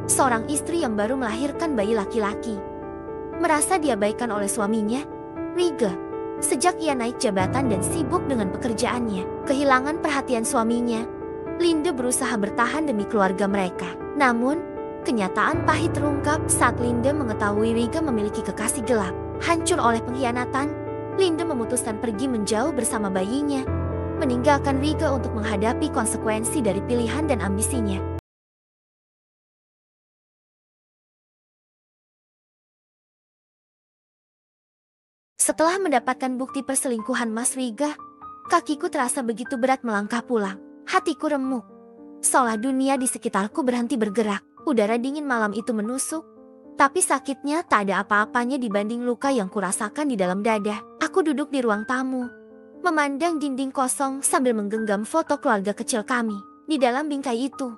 seorang istri yang baru melahirkan bayi laki-laki. Merasa diabaikan oleh suaminya, Riga, sejak ia naik jabatan dan sibuk dengan pekerjaannya, kehilangan perhatian suaminya. Linde berusaha bertahan demi keluarga mereka. Namun, kenyataan pahit terungkap saat Linde mengetahui Riga memiliki kekasih gelap. Hancur oleh pengkhianatan, Linde memutuskan pergi menjauh bersama bayinya, meninggalkan Riga untuk menghadapi konsekuensi dari pilihan dan ambisinya. Setelah mendapatkan bukti perselingkuhan Mas Riga, kakiku terasa begitu berat melangkah pulang. Hatiku remuk, seolah dunia di sekitarku berhenti bergerak. Udara dingin malam itu menusuk, tapi sakitnya tak ada apa-apanya dibanding luka yang kurasakan di dalam dada. Aku duduk di ruang tamu, memandang dinding kosong sambil menggenggam foto keluarga kecil kami. Di dalam bingkai itu,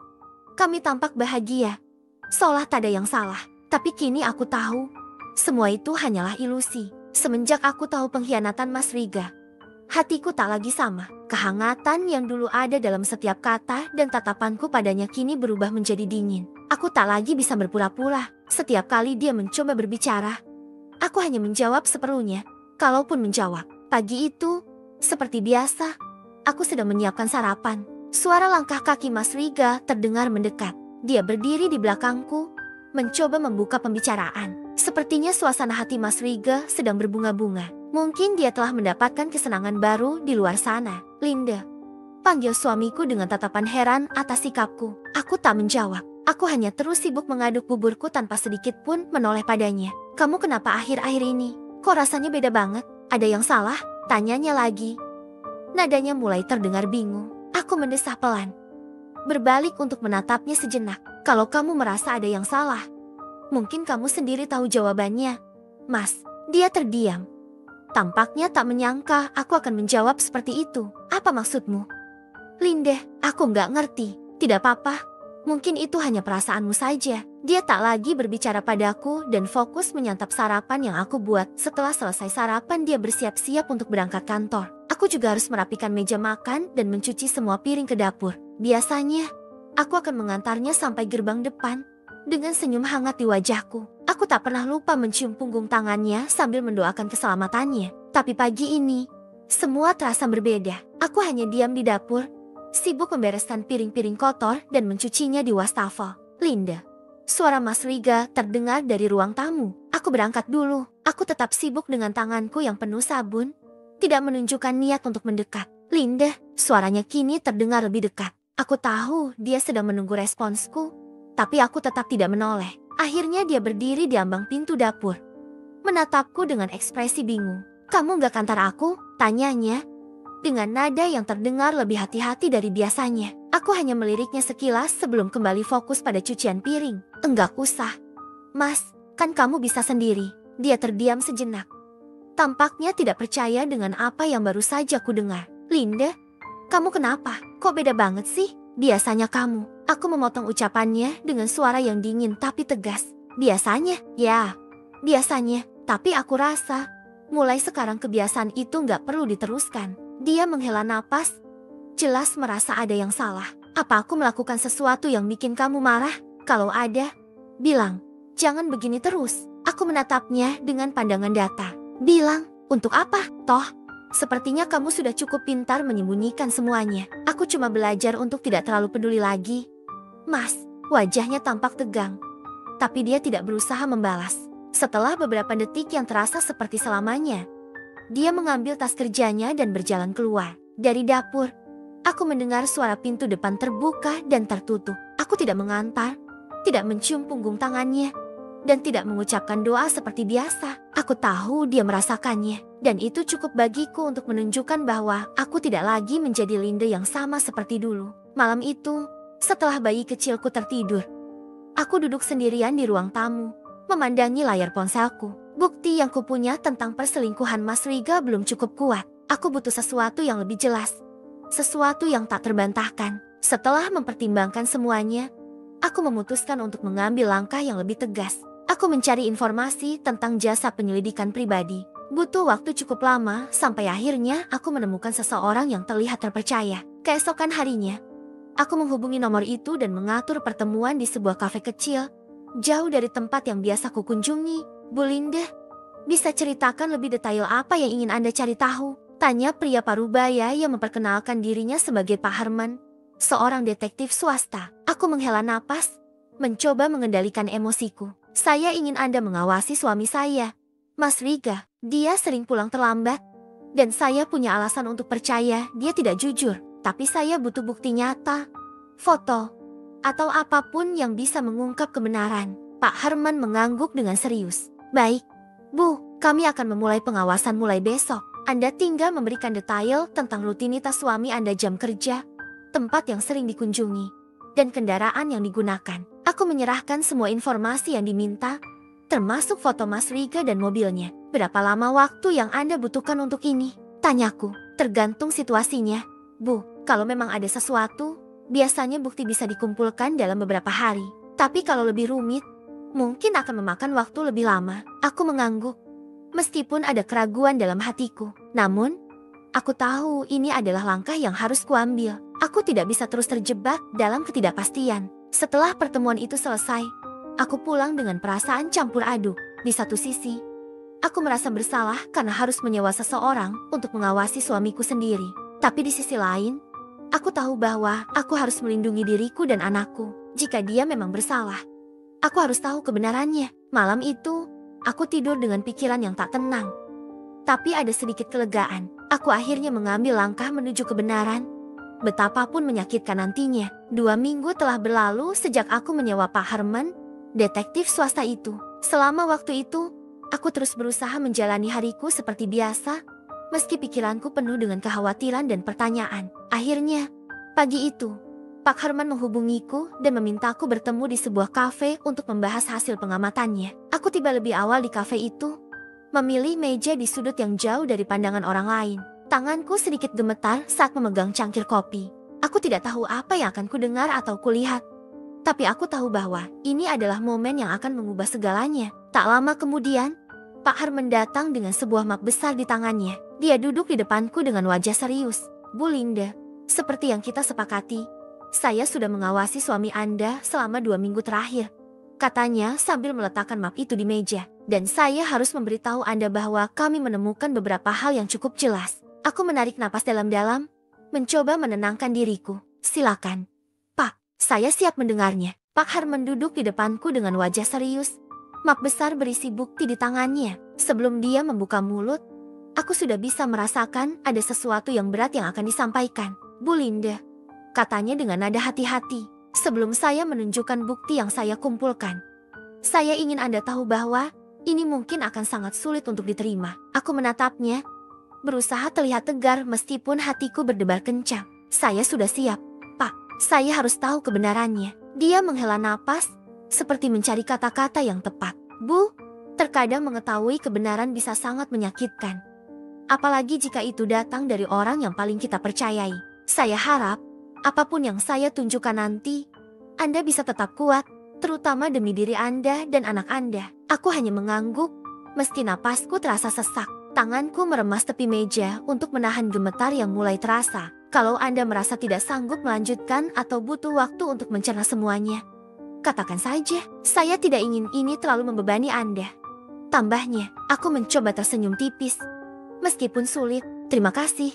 kami tampak bahagia, seolah tak ada yang salah. Tapi kini aku tahu, semua itu hanyalah ilusi. Semenjak aku tahu pengkhianatan Mas Riga, hatiku tak lagi sama. Kehangatan yang dulu ada dalam setiap kata dan tatapanku padanya kini berubah menjadi dingin. Aku tak lagi bisa berpura-pura. Setiap kali dia mencoba berbicara, aku hanya menjawab seperlunya. Kalaupun menjawab. Pagi itu, seperti biasa, aku sedang menyiapkan sarapan. Suara langkah kaki Mas Riga terdengar mendekat. Dia berdiri di belakangku, mencoba membuka pembicaraan. Sepertinya suasana hati Mas Riga sedang berbunga-bunga. Mungkin dia telah mendapatkan kesenangan baru di luar sana. Linde, panggil suamiku dengan tatapan heran atas sikapku. Aku tak menjawab. Aku hanya terus sibuk mengaduk buburku tanpa sedikit pun menoleh padanya. Kamu kenapa akhir-akhir ini? Kok rasanya beda banget? Ada yang salah? Tanyanya lagi. Nadanya mulai terdengar bingung. Aku mendesah pelan, berbalik untuk menatapnya sejenak. Kalau kamu merasa ada yang salah, mungkin kamu sendiri tahu jawabannya. Mas, dia terdiam. Tampaknya tak menyangka aku akan menjawab seperti itu. Apa maksudmu? Linde, aku nggak ngerti. Tidak apa-apa. Mungkin itu hanya perasaanmu saja. Dia tak lagi berbicara padaku dan fokus menyantap sarapan yang aku buat. Setelah selesai sarapan, dia bersiap-siap untuk berangkat kantor. Aku juga harus merapikan meja makan dan mencuci semua piring ke dapur. Biasanya, aku akan mengantarnya sampai gerbang depan dengan senyum hangat di wajahku. Aku tak pernah lupa mencium punggung tangannya sambil mendoakan keselamatannya. Tapi pagi ini, semua terasa berbeda. Aku hanya diam di dapur, sibuk membereskan piring-piring kotor dan mencucinya di wastafel. Linde, suara Mas Riga terdengar dari ruang tamu. Aku berangkat dulu. Aku tetap sibuk dengan tanganku yang penuh sabun, tidak menunjukkan niat untuk mendekat. Linde, suaranya kini terdengar lebih dekat. Aku tahu dia sedang menunggu responsku, tapi aku tetap tidak menoleh. Akhirnya dia berdiri di ambang pintu dapur, menatapku dengan ekspresi bingung. Kamu gak kantor aku? Tanyanya, dengan nada yang terdengar lebih hati-hati dari biasanya. Aku hanya meliriknya sekilas sebelum kembali fokus pada cucian piring. Enggak usah. Mas, kan kamu bisa sendiri. Dia terdiam sejenak, tampaknya tidak percaya dengan apa yang baru saja ku dengar. Linde, kamu kenapa? Kok beda banget sih? Biasanya kamu. Aku memotong ucapannya dengan suara yang dingin tapi tegas. Biasanya? Ya, biasanya. Tapi aku rasa, mulai sekarang kebiasaan itu nggak perlu diteruskan. Dia menghela napas, jelas merasa ada yang salah. Apa aku melakukan sesuatu yang bikin kamu marah? Kalau ada, bilang. Jangan begini terus. Aku menatapnya dengan pandangan datar. Bilang, untuk apa? Toh, sepertinya kamu sudah cukup pintar menyembunyikan semuanya. Aku cuma belajar untuk tidak terlalu peduli lagi. Mas, wajahnya tampak tegang, tapi dia tidak berusaha membalas. Setelah beberapa detik yang terasa seperti selamanya, dia mengambil tas kerjanya dan berjalan keluar. Dari dapur, aku mendengar suara pintu depan terbuka dan tertutup. Aku tidak mengantar, tidak mencium punggung tangannya, dan tidak mengucapkan doa seperti biasa. Aku tahu dia merasakannya, dan itu cukup bagiku untuk menunjukkan bahwa aku tidak lagi menjadi Linde yang sama seperti dulu. Malam itu, setelah bayi kecilku tertidur, aku duduk sendirian di ruang tamu, memandangi layar ponselku. Bukti yang kupunya tentang perselingkuhan Mas Riga belum cukup kuat. Aku butuh sesuatu yang lebih jelas, sesuatu yang tak terbantahkan. Setelah mempertimbangkan semuanya, aku memutuskan untuk mengambil langkah yang lebih tegas. Aku mencari informasi tentang jasa penyelidikan pribadi. Butuh waktu cukup lama sampai akhirnya aku menemukan seseorang yang terlihat terpercaya. Keesokan harinya, Aku menghubungi nomor itu dan mengatur pertemuan di sebuah kafe kecil, jauh dari tempat yang biasa kukunjungi. Bu Linda, bisa ceritakan lebih detail apa yang ingin Anda cari tahu? Tanya pria parubaya yang memperkenalkan dirinya sebagai Pak Herman, seorang detektif swasta. Aku menghela napas, mencoba mengendalikan emosiku. Saya ingin Anda mengawasi suami saya, Mas Riga. Dia sering pulang terlambat, dan saya punya alasan untuk percaya dia tidak jujur. Tapi saya butuh bukti nyata, foto, atau apapun yang bisa mengungkap kebenaran. Pak Herman mengangguk dengan serius. Baik, Bu, kami akan memulai pengawasan mulai besok. Anda tinggal memberikan detail tentang rutinitas suami Anda, jam kerja, tempat yang sering dikunjungi, dan kendaraan yang digunakan. Aku menyerahkan semua informasi yang diminta, termasuk foto Mas Riga dan mobilnya. Berapa lama waktu yang Anda butuhkan untuk ini? Tanyaku. Tergantung situasinya, Bu. Kalau memang ada sesuatu, biasanya bukti bisa dikumpulkan dalam beberapa hari. Tapi kalau lebih rumit, mungkin akan memakan waktu lebih lama. Aku mengangguk, meskipun ada keraguan dalam hatiku. Namun, aku tahu ini adalah langkah yang harus kuambil. Aku tidak bisa terus terjebak dalam ketidakpastian. Setelah pertemuan itu selesai, aku pulang dengan perasaan campur aduk. Di satu sisi, aku merasa bersalah karena harus menyewa seseorang untuk mengawasi suamiku sendiri. Tapi di sisi lain, aku tahu bahwa aku harus melindungi diriku dan anakku. Jika dia memang bersalah, aku harus tahu kebenarannya. Malam itu, aku tidur dengan pikiran yang tak tenang. Tapi ada sedikit kelegaan. Aku akhirnya mengambil langkah menuju kebenaran, betapapun menyakitkan nantinya. 2 minggu telah berlalu sejak aku menyewa Pak Herman, detektif swasta itu. Selama waktu itu, aku terus berusaha menjalani hariku seperti biasa, meski pikiranku penuh dengan kekhawatiran dan pertanyaan. Akhirnya, pagi itu, Pak Herman menghubungiku dan memintaku bertemu di sebuah kafe untuk membahas hasil pengamatannya. Aku tiba lebih awal di kafe itu, memilih meja di sudut yang jauh dari pandangan orang lain. Tanganku sedikit gemetar saat memegang cangkir kopi. Aku tidak tahu apa yang akan kudengar atau kulihat, tapi aku tahu bahwa ini adalah momen yang akan mengubah segalanya. Tak lama kemudian, Pak Herman datang dengan sebuah map besar di tangannya. Dia duduk di depanku dengan wajah serius. Bu Linda, seperti yang kita sepakati, saya sudah mengawasi suami Anda selama 2 minggu terakhir, katanya sambil meletakkan map itu di meja. Dan saya harus memberitahu Anda bahwa kami menemukan beberapa hal yang cukup jelas. Aku menarik napas dalam-dalam, mencoba menenangkan diriku. Silakan, Pak, saya siap mendengarnya. Pak Herman duduk di depanku dengan wajah serius. Map besar berisi bukti di tangannya. Sebelum dia membuka mulut, aku sudah bisa merasakan ada sesuatu yang berat yang akan disampaikan. Bu Linda, katanya dengan nada hati-hati, sebelum saya menunjukkan bukti yang saya kumpulkan, saya ingin Anda tahu bahwa ini mungkin akan sangat sulit untuk diterima. Aku menatapnya, berusaha terlihat tegar meskipun hatiku berdebar kencang. Saya sudah siap, Pak. Saya harus tahu kebenarannya. Dia menghela napas, seperti mencari kata-kata yang tepat. Bu, terkadang mengetahui kebenaran bisa sangat menyakitkan. Apalagi jika itu datang dari orang yang paling kita percayai. Saya harap, apapun yang saya tunjukkan nanti, Anda bisa tetap kuat, terutama demi diri Anda dan anak Anda. Aku hanya mengangguk, meski napasku terasa sesak. Tanganku meremas tepi meja untuk menahan gemetar yang mulai terasa. Kalau Anda merasa tidak sanggup melanjutkan atau butuh waktu untuk mencerna semuanya, katakan saja. Saya tidak ingin ini terlalu membebani Anda. Tambahnya, aku mencoba tersenyum tipis. Meskipun sulit, terima kasih,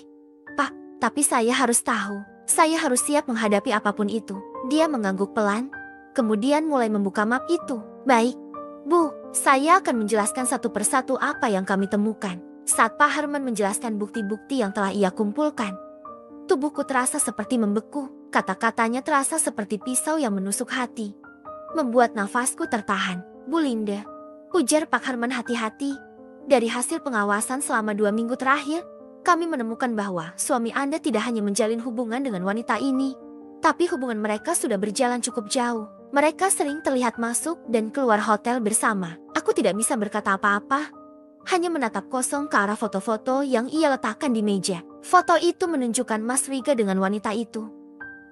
Pak. Tapi saya harus tahu. Saya harus siap menghadapi apapun itu. Dia mengangguk pelan, kemudian mulai membuka map itu. Baik, Bu, saya akan menjelaskan satu persatu apa yang kami temukan. Saat Pak Herman menjelaskan bukti-bukti yang telah ia kumpulkan, tubuhku terasa seperti membeku. Kata-katanya terasa seperti pisau yang menusuk hati, membuat nafasku tertahan. Bu Linda, ujar Pak Herman hati-hati, dari hasil pengawasan selama 2 minggu terakhir, kami menemukan bahwa suami Anda tidak hanya menjalin hubungan dengan wanita ini, tapi hubungan mereka sudah berjalan cukup jauh. Mereka sering terlihat masuk dan keluar hotel bersama. Aku tidak bisa berkata apa-apa, hanya menatap kosong ke arah foto-foto yang ia letakkan di meja. Foto itu menunjukkan Mas Riga dengan wanita itu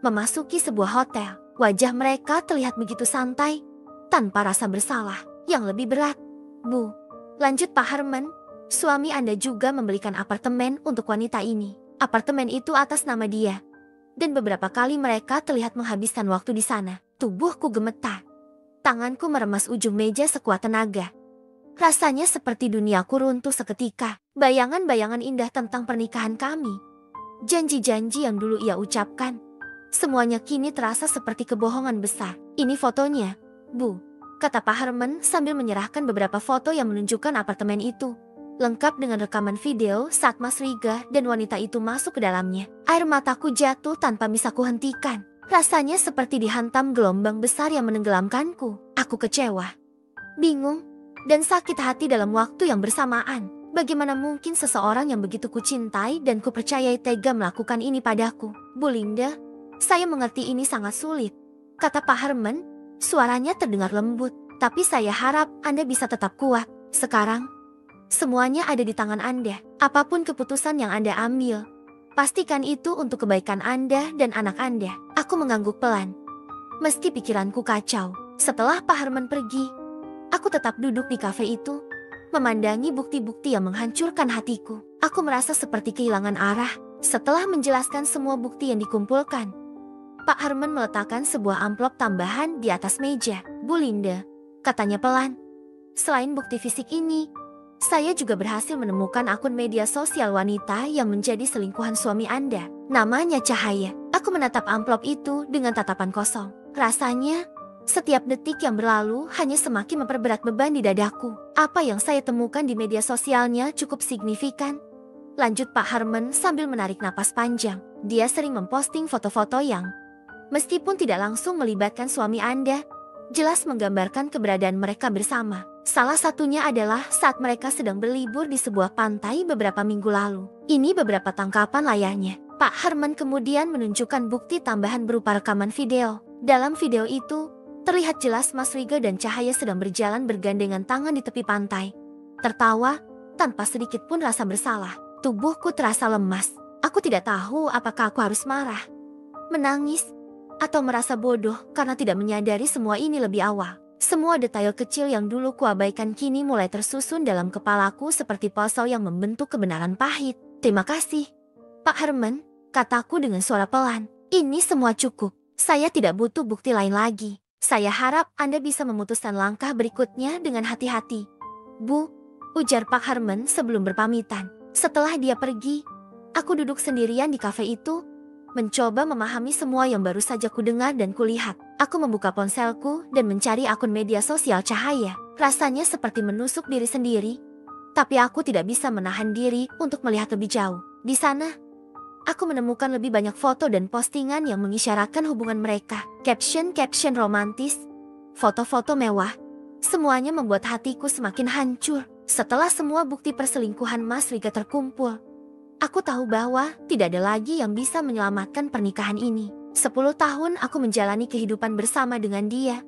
memasuki sebuah hotel. Wajah mereka terlihat begitu santai, tanpa rasa bersalah. Yang lebih berat, Bu, lanjut Pak Herman, suami Anda juga membelikan apartemen untuk wanita ini. Apartemen itu atas nama dia, dan beberapa kali mereka terlihat menghabiskan waktu di sana. Tubuhku gemetar. Tanganku meremas ujung meja sekuat tenaga. Rasanya seperti duniaku runtuh seketika. Bayangan-bayangan indah tentang pernikahan kami, janji-janji yang dulu ia ucapkan, semuanya kini terasa seperti kebohongan besar. Ini fotonya, Bu, kata Pak Herman sambil menyerahkan beberapa foto yang menunjukkan apartemen itu, lengkap dengan rekaman video saat Mas Riga dan wanita itu masuk ke dalamnya. Air mataku jatuh tanpa bisa kuhentikan. Rasanya seperti dihantam gelombang besar yang menenggelamkanku. Aku kecewa, bingung, dan sakit hati dalam waktu yang bersamaan. Bagaimana mungkin seseorang yang begitu kucintai dan kupercayai tega melakukan ini padaku? Bu Linda, saya mengerti ini sangat sulit, kata Pak Herman. Suaranya terdengar lembut, tapi saya harap Anda bisa tetap kuat. Sekarang, semuanya ada di tangan Anda. Apapun keputusan yang Anda ambil, pastikan itu untuk kebaikan Anda dan anak Anda. Aku mengangguk pelan, meski pikiranku kacau. Setelah Pak Herman pergi, aku tetap duduk di kafe itu, memandangi bukti-bukti yang menghancurkan hatiku. Aku merasa seperti kehilangan arah. Setelah menjelaskan semua bukti yang dikumpulkan, Pak Herman meletakkan sebuah amplop tambahan di atas meja. Bu Linda, katanya pelan, selain bukti fisik ini, saya juga berhasil menemukan akun media sosial wanita yang menjadi selingkuhan suami Anda. Namanya Cahaya. Aku menatap amplop itu dengan tatapan kosong. Rasanya, setiap detik yang berlalu hanya semakin memperberat beban di dadaku. Apa yang saya temukan di media sosialnya cukup signifikan, lanjut Pak Herman sambil menarik napas panjang. Dia sering memposting foto-foto yang, meskipun tidak langsung melibatkan suami Anda, jelas menggambarkan keberadaan mereka bersama. Salah satunya adalah saat mereka sedang berlibur di sebuah pantai beberapa minggu lalu. Ini beberapa tangkapan layarnya. Pak Herman kemudian menunjukkan bukti tambahan berupa rekaman video. Dalam video itu, terlihat jelas Mas Riga dan Cahaya sedang berjalan bergandengan tangan di tepi pantai, tertawa tanpa sedikit pun rasa bersalah. Tubuhku terasa lemas. Aku tidak tahu apakah aku harus marah, menangis, atau merasa bodoh karena tidak menyadari semua ini lebih awal. Semua detail kecil yang dulu kuabaikan kini mulai tersusun dalam kepalaku seperti puzzle yang membentuk kebenaran pahit. Terima kasih, Pak Herman, kataku dengan suara pelan. Ini semua cukup. Saya tidak butuh bukti lain lagi. Saya harap Anda bisa memutuskan langkah berikutnya dengan hati-hati. Bu, ujar Pak Herman sebelum berpamitan. Setelah dia pergi, aku duduk sendirian di kafe itu, mencoba memahami semua yang baru saja kudengar dan kulihat. Aku membuka ponselku dan mencari akun media sosial Cahaya. Rasanya seperti menusuk diri sendiri, tapi aku tidak bisa menahan diri untuk melihat lebih jauh. Di sana, aku menemukan lebih banyak foto dan postingan yang mengisyaratkan hubungan mereka. Caption-caption romantis, foto-foto mewah, semuanya membuat hatiku semakin hancur. Setelah semua bukti perselingkuhan Mas Riga terkumpul, aku tahu bahwa tidak ada lagi yang bisa menyelamatkan pernikahan ini. 10 tahun aku menjalani kehidupan bersama dengan dia,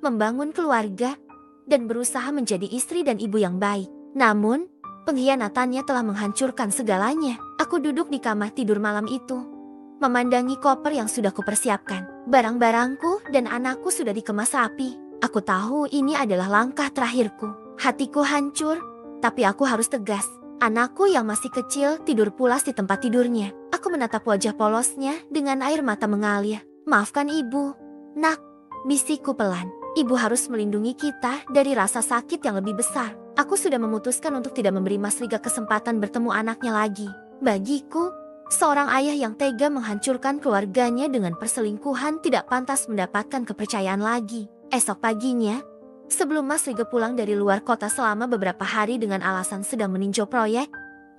membangun keluarga, dan berusaha menjadi istri dan ibu yang baik. Namun, pengkhianatannya telah menghancurkan segalanya. Aku duduk di kamar tidur malam itu, memandangi koper yang sudah kupersiapkan. Barang-barangku dan anakku sudah dikemas rapi. Aku tahu ini adalah langkah terakhirku. Hatiku hancur, tapi aku harus tegas. Anakku yang masih kecil tidur pulas di tempat tidurnya. Aku menatap wajah polosnya dengan air mata mengalir. Maafkan ibu, nak, bisikku pelan. Ibu harus melindungi kita dari rasa sakit yang lebih besar. Aku sudah memutuskan untuk tidak memberi Mas Riga kesempatan bertemu anaknya lagi. Bagiku, seorang ayah yang tega menghancurkan keluarganya dengan perselingkuhan tidak pantas mendapatkan kepercayaan lagi. Esok paginya, sebelum Mas Riga pulang dari luar kota selama beberapa hari dengan alasan sedang meninjau proyek,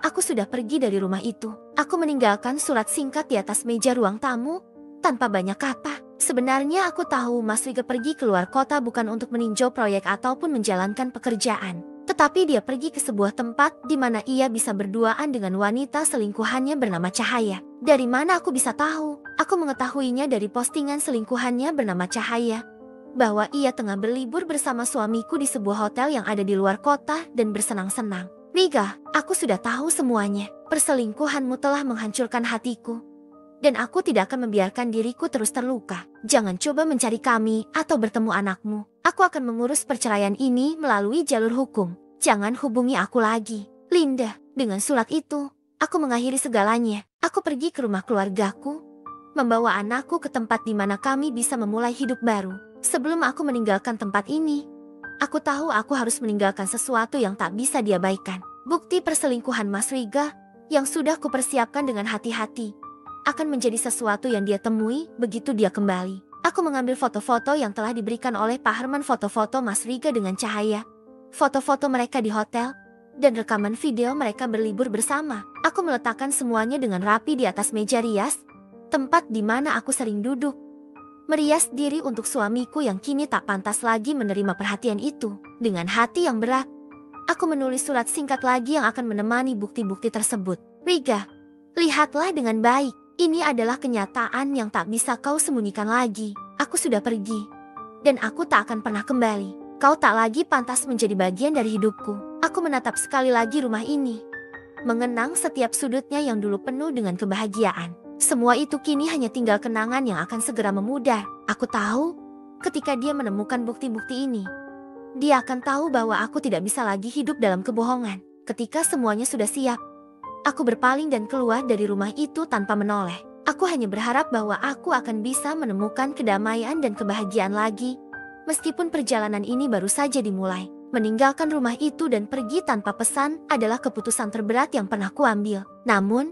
aku sudah pergi dari rumah itu. Aku meninggalkan surat singkat di atas meja ruang tamu, tanpa banyak kata. Sebenarnya aku tahu Mas Riga pergi keluar kota bukan untuk meninjau proyek ataupun menjalankan pekerjaan. Tetapi dia pergi ke sebuah tempat di mana ia bisa berduaan dengan wanita selingkuhannya bernama Cahaya. Dari mana aku bisa tahu? Aku mengetahuinya dari postingan selingkuhannya bernama Cahaya, bahwa ia tengah berlibur bersama suamiku di sebuah hotel yang ada di luar kota dan bersenang-senang. Riga, aku sudah tahu semuanya. Perselingkuhanmu telah menghancurkan hatiku, dan aku tidak akan membiarkan diriku terus terluka. Jangan coba mencari kami atau bertemu anakmu. Aku akan mengurus perceraian ini melalui jalur hukum. Jangan hubungi aku lagi, Linda. Dengan surat itu, aku mengakhiri segalanya. Aku pergi ke rumah keluargaku, membawa anakku ke tempat di mana kami bisa memulai hidup baru. Sebelum aku meninggalkan tempat ini, aku tahu aku harus meninggalkan sesuatu yang tak bisa diabaikan. Bukti perselingkuhan Mas Riga yang sudah kupersiapkan dengan hati-hati akan menjadi sesuatu yang dia temui begitu dia kembali. Aku mengambil foto-foto yang telah diberikan oleh Pak Herman, foto-foto Mas Riga dengan cahaya, foto-foto mereka di hotel, dan rekaman video mereka berlibur bersama. Aku meletakkan semuanya dengan rapi di atas meja rias, tempat di mana aku sering duduk, merias diri untuk suamiku yang kini tak pantas lagi menerima perhatian itu. Dengan hati yang berat, aku menulis surat singkat lagi yang akan menemani bukti-bukti tersebut. Riga, lihatlah dengan baik. Ini adalah kenyataan yang tak bisa kau sembunyikan lagi. Aku sudah pergi, dan aku tak akan pernah kembali. Kau tak lagi pantas menjadi bagian dari hidupku. Aku menatap sekali lagi rumah ini, mengenang setiap sudutnya yang dulu penuh dengan kebahagiaan. Semua itu kini hanya tinggal kenangan yang akan segera memudar. Aku tahu, ketika dia menemukan bukti-bukti ini, dia akan tahu bahwa aku tidak bisa lagi hidup dalam kebohongan. Ketika semuanya sudah siap, aku berpaling dan keluar dari rumah itu tanpa menoleh. Aku hanya berharap bahwa aku akan bisa menemukan kedamaian dan kebahagiaan lagi, meskipun perjalanan ini baru saja dimulai. Meninggalkan rumah itu dan pergi tanpa pesan adalah keputusan terberat yang pernah kuambil. Namun,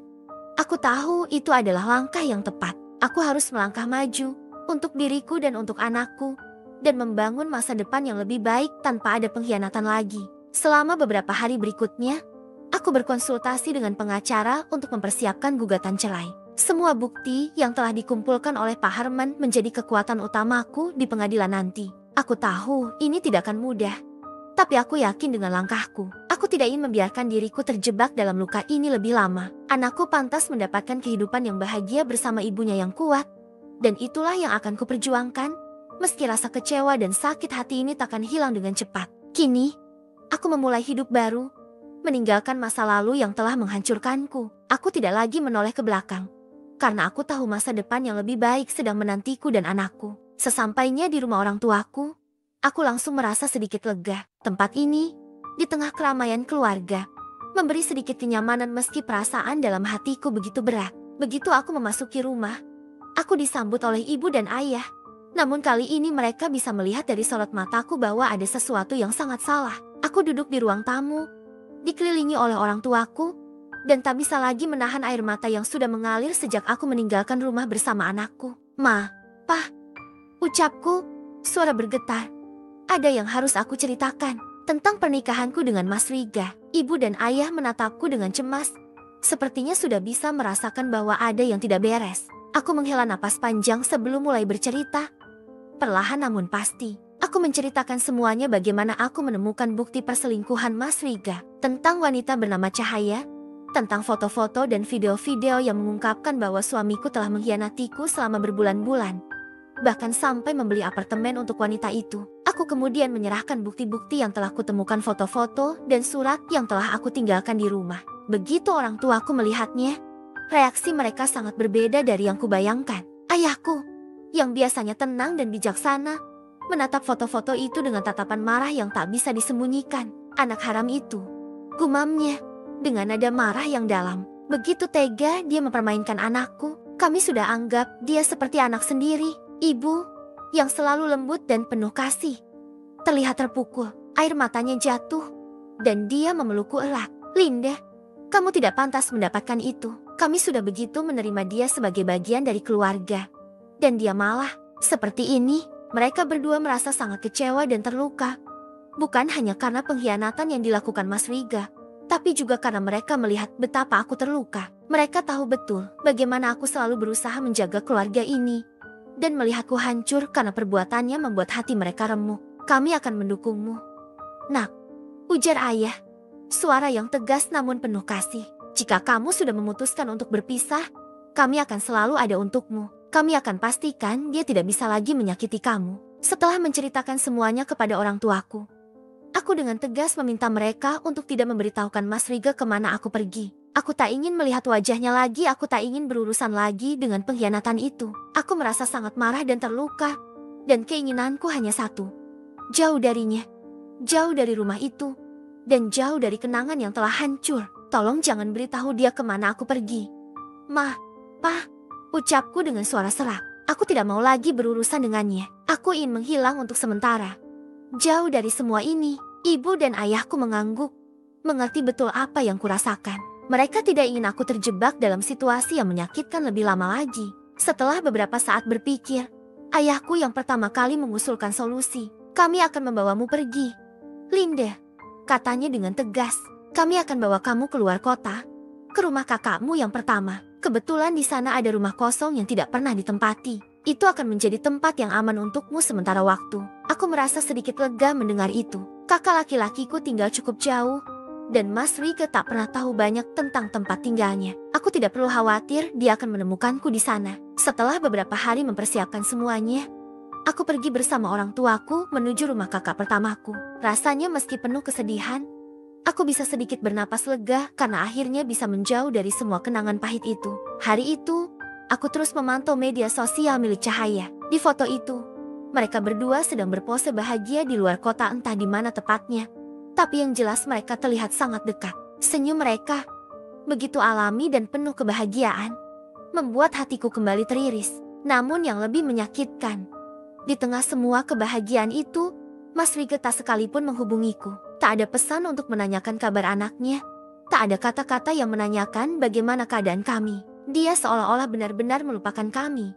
aku tahu itu adalah langkah yang tepat. Aku harus melangkah maju untuk diriku dan untuk anakku, dan membangun masa depan yang lebih baik tanpa ada pengkhianatan lagi. Selama beberapa hari berikutnya, aku berkonsultasi dengan pengacara untuk mempersiapkan gugatan cerai. Semua bukti yang telah dikumpulkan oleh Pak Herman menjadi kekuatan utamaku di pengadilan nanti. Aku tahu ini tidak akan mudah, tapi aku yakin dengan langkahku. Aku tidak ingin membiarkan diriku terjebak dalam luka ini lebih lama. Anakku pantas mendapatkan kehidupan yang bahagia bersama ibunya yang kuat, dan itulah yang akan kuperjuangkan, meski rasa kecewa dan sakit hati ini takkan hilang dengan cepat. Kini, aku memulai hidup baru, meninggalkan masa lalu yang telah menghancurkanku. Aku tidak lagi menoleh ke belakang, karena aku tahu masa depan yang lebih baik sedang menantiku dan anakku. Sesampainya di rumah orang tuaku, aku langsung merasa sedikit lega. Tempat ini, di tengah keramaian keluarga, memberi sedikit kenyamanan meski perasaan dalam hatiku begitu berat. Begitu aku memasuki rumah, aku disambut oleh ibu dan ayah. Namun kali ini mereka bisa melihat dari sorot mataku bahwa ada sesuatu yang sangat salah. Aku duduk di ruang tamu, dikelilingi oleh orang tuaku, dan tak bisa lagi menahan air mata yang sudah mengalir sejak aku meninggalkan rumah bersama anakku. Ma, Pa, ucapku, suara bergetar. Ada yang harus aku ceritakan tentang pernikahanku dengan Mas Riga. Ibu dan ayah menatapku dengan cemas, sepertinya sudah bisa merasakan bahwa ada yang tidak beres. Aku menghela napas panjang sebelum mulai bercerita. Perlahan namun pasti, aku menceritakan semuanya bagaimana aku menemukan bukti perselingkuhan Mas Riga, tentang wanita bernama Cahaya, tentang foto-foto dan video-video yang mengungkapkan bahwa suamiku telah mengkhianatiku selama berbulan-bulan, bahkan sampai membeli apartemen untuk wanita itu. Aku kemudian menyerahkan bukti-bukti yang telah kutemukan, foto-foto dan surat yang telah aku tinggalkan di rumah. Begitu orang tuaku melihatnya, reaksi mereka sangat berbeda dari yang kubayangkan. Ayahku, yang biasanya tenang dan bijaksana, menatap foto-foto itu dengan tatapan marah yang tak bisa disembunyikan. Anak haram itu, gumamnya, dengan nada marah yang dalam. Begitu tega dia mempermainkan anakku. Kami sudah anggap dia seperti anak sendiri. Ibu, yang selalu lembut dan penuh kasih, terlihat terpukul. Air matanya jatuh, dan dia memelukku erat. Linda, kamu tidak pantas mendapatkan itu. Kami sudah begitu menerima dia sebagai bagian dari keluarga, dan dia malah seperti ini. Mereka berdua merasa sangat kecewa dan terluka, bukan hanya karena pengkhianatan yang dilakukan Mas Riga, tapi juga karena mereka melihat betapa aku terluka. Mereka tahu betul bagaimana aku selalu berusaha menjaga keluarga ini, dan melihatku hancur karena perbuatannya membuat hati mereka remuk. Kami akan mendukungmu, Nak, ujar ayah, suara yang tegas namun penuh kasih. Jika kamu sudah memutuskan untuk berpisah, kami akan selalu ada untukmu. Kami akan pastikan dia tidak bisa lagi menyakiti kamu. Setelah menceritakan semuanya kepada orang tuaku, aku dengan tegas meminta mereka untuk tidak memberitahukan Mas Riga kemana aku pergi. Aku tak ingin melihat wajahnya lagi, aku tak ingin berurusan lagi dengan pengkhianatan itu. Aku merasa sangat marah dan terluka, dan keinginanku hanya satu. Jauh darinya, jauh dari rumah itu, dan jauh dari kenangan yang telah hancur. Tolong jangan beritahu dia kemana aku pergi. Ma, Pa, Ucapku dengan suara serak. Aku tidak mau lagi berurusan dengannya. Aku ingin menghilang untuk sementara. Jauh dari semua ini, ibu dan ayahku mengangguk. Mengerti betul apa yang kurasakan. Mereka tidak ingin aku terjebak dalam situasi yang menyakitkan lebih lama lagi. Setelah beberapa saat berpikir, ayahku yang pertama kali mengusulkan solusi. Kami akan membawamu pergi. Linda, katanya dengan tegas. Kami akan bawa kamu keluar kota, ke rumah kakakmu yang pertama. Kebetulan di sana ada rumah kosong yang tidak pernah ditempati. Itu akan menjadi tempat yang aman untukmu sementara waktu. Aku merasa sedikit lega mendengar itu. Kakak laki-lakiku tinggal cukup jauh, dan Mas Riga tak pernah tahu banyak tentang tempat tinggalnya. Aku tidak perlu khawatir dia akan menemukanku di sana. Setelah beberapa hari mempersiapkan semuanya, aku pergi bersama orang tuaku menuju rumah kakak pertamaku. Rasanya meski penuh kesedihan, aku bisa sedikit bernapas lega karena akhirnya bisa menjauh dari semua kenangan pahit itu. Hari itu, aku terus memantau media sosial milik Cahaya. Di foto itu, mereka berdua sedang berpose bahagia di luar kota entah di mana tepatnya. Tapi yang jelas mereka terlihat sangat dekat. Senyum mereka, begitu alami dan penuh kebahagiaan, membuat hatiku kembali teriris. Namun yang lebih menyakitkan, di tengah semua kebahagiaan itu, Mas Riga tak sekalipun menghubungiku. Tak ada pesan untuk menanyakan kabar anaknya. Tak ada kata-kata yang menanyakan bagaimana keadaan kami. Dia seolah-olah benar-benar melupakan kami.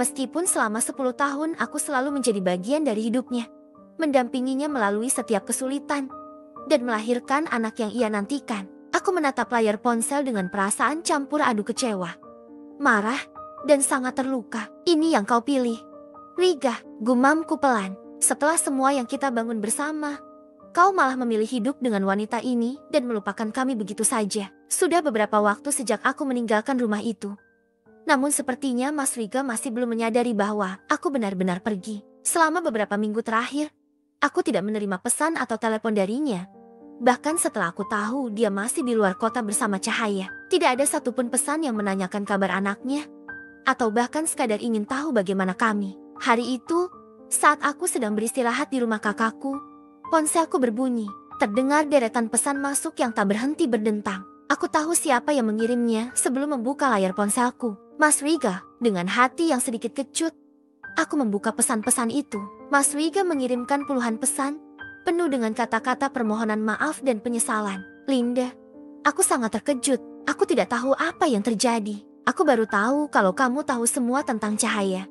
Meskipun selama 10 tahun aku selalu menjadi bagian dari hidupnya, mendampinginya melalui setiap kesulitan, dan melahirkan anak yang ia nantikan. Aku menatap layar ponsel dengan perasaan campur aduk kecewa, marah, dan sangat terluka. Ini yang kau pilih, Riga, gumamku pelan. Setelah semua yang kita bangun bersama, kau malah memilih hidup dengan wanita ini dan melupakan kami begitu saja. Sudah beberapa waktu sejak aku meninggalkan rumah itu. Namun sepertinya Mas Riga masih belum menyadari bahwa aku benar-benar pergi. Selama beberapa minggu terakhir, aku tidak menerima pesan atau telepon darinya. Bahkan setelah aku tahu dia masih di luar kota bersama Cahaya, tidak ada satupun pesan yang menanyakan kabar anaknya, atau bahkan sekadar ingin tahu bagaimana kami. Hari itu, saat aku sedang beristirahat di rumah kakakku, ponselku berbunyi. Terdengar deretan pesan masuk yang tak berhenti berdentang. Aku tahu siapa yang mengirimnya sebelum membuka layar ponselku. Mas Riga, dengan hati yang sedikit kecut, aku membuka pesan-pesan itu. Mas Riga mengirimkan puluhan pesan, penuh dengan kata-kata permohonan maaf dan penyesalan. Linda, aku sangat terkejut. Aku tidak tahu apa yang terjadi. Aku baru tahu kalau kamu tahu semua tentang Cahaya.